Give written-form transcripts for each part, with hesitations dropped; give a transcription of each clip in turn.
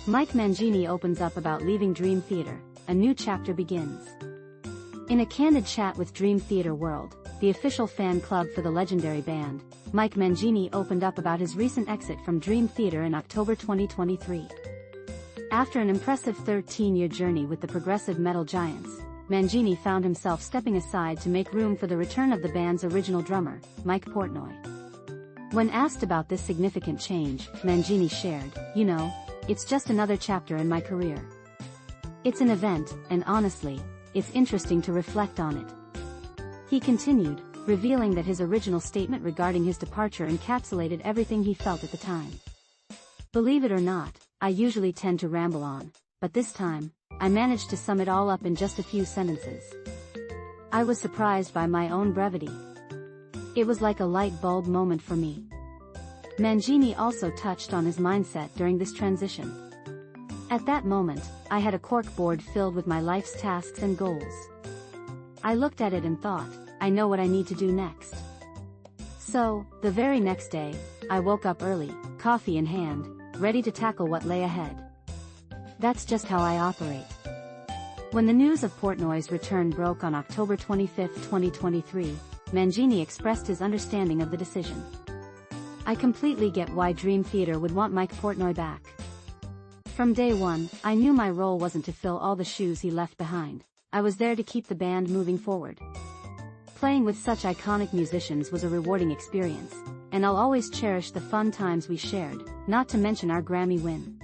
Mike Mangini opens up about leaving Dream Theater. A new chapter begins. In a candid chat with Dream Theater World, the official fan club for the legendary band, Mike Mangini opened up about his recent exit from Dream Theater in October 2023. After an impressive 13-year journey with the progressive metal giants, Mangini found himself stepping aside to make room for the return of the band's original drummer, Mike Portnoy. When asked about this significant change, Mangini shared, "You know, it's just another chapter in my career. It's an event, and honestly, it's interesting to reflect on it." He continued, revealing that his original statement regarding his departure encapsulated everything he felt at the time. "Believe it or not, I usually tend to ramble on, but this time, I managed to sum it all up in just a few sentences. I was surprised by my own brevity. It was like a light bulb moment for me." Mangini also touched on his mindset during this transition. "At that moment, I had a corkboard filled with my life's tasks and goals. I looked at it and thought, I know what I need to do next. So, the very next day, I woke up early, coffee in hand, ready to tackle what lay ahead. That's just how I operate." When the news of Portnoy's return broke on October 25, 2023, Mangini expressed his understanding of the decision. "I completely get why Dream Theater would want Mike Portnoy back. From day one, I knew my role wasn't to fill all the shoes he left behind. I was there to keep the band moving forward. Playing with such iconic musicians was a rewarding experience, and I'll always cherish the fun times we shared, not to mention our Grammy win.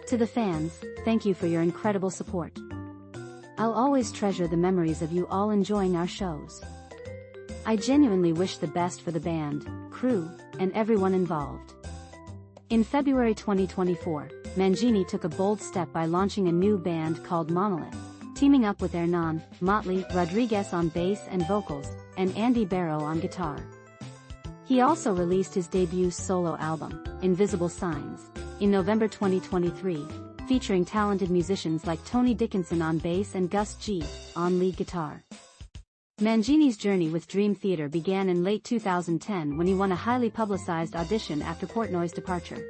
To the fans, thank you for your incredible support. I'll always treasure the memories of you all enjoying our shows. I genuinely wish the best for the band, crew, and everyone involved." In February 2024, Mangini took a bold step by launching a new band called MONOLITH, teaming up with Hernan Motley Rodriguez on bass and vocals, and Andy Barrow on guitar. He also released his debut solo album, Invisible Signs, in November 2023, featuring talented musicians like Tony Dickinson on bass and Gus G. on lead guitar. Mangini's journey with Dream Theater began in late 2010 when he won a highly publicized audition after Portnoy's departure.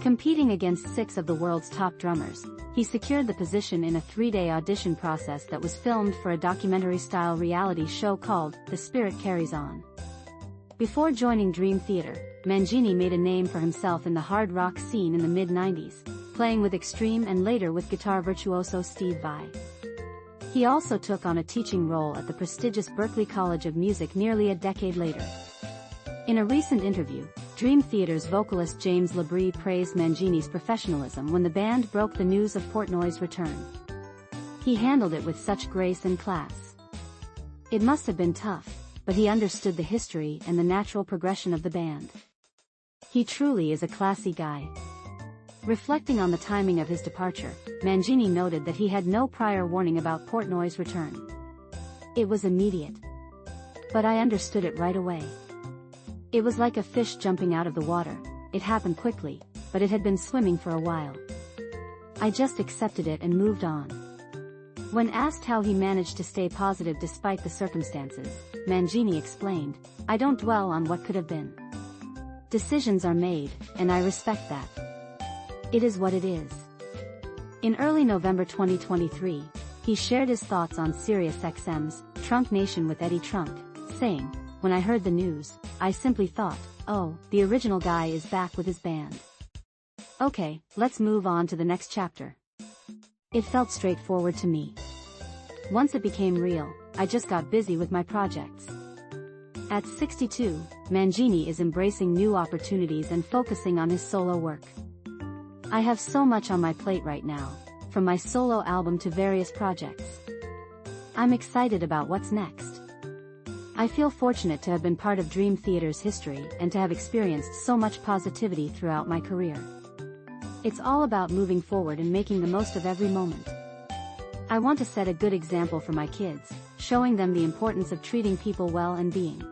Competing against 6 of the world's top drummers, he secured the position in a 3-day audition process that was filmed for a documentary-style reality show called The Spirit Carries On. Before joining Dream Theater, Mangini made a name for himself in the hard rock scene in the mid-90s, playing with Extreme and later with guitar virtuoso Steve Vai. He also took on a teaching role at the prestigious Berklee College of Music nearly a decade later. In a recent interview, Dream Theater's vocalist James Labrie praised Mangini's professionalism when the band broke the news of Portnoy's return. "He handled it with such grace and class. It must have been tough, but he understood the history and the natural progression of the band. He truly is a classy guy." Reflecting on the timing of his departure, Mangini noted that he had no prior warning about Portnoy's return. "It was immediate. But I understood it right away. It was like a fish jumping out of the water. It happened quickly, but it had been swimming for a while. I just accepted it and moved on." When asked how he managed to stay positive despite the circumstances, Mangini explained, "I don't dwell on what could have been. Decisions are made, and I respect that. It is what it is." In early November 2023, he shared his thoughts on SiriusXM's Trunk Nation with Eddie Trunk, saying, "When I heard the news, I simply thought, oh, the original guy is back with his band. Okay, let's move on to the next chapter. It felt straightforward to me. Once it became real, I just got busy with my projects." At 62, Mangini is embracing new opportunities and focusing on his solo work. "I have so much on my plate right now, from my solo album to various projects. I'm excited about what's next. I feel fortunate to have been part of Dream Theater's history and to have experienced so much positivity throughout my career. It's all about moving forward and making the most of every moment. I want to set a good example for my kids, showing them the importance of treating people well and being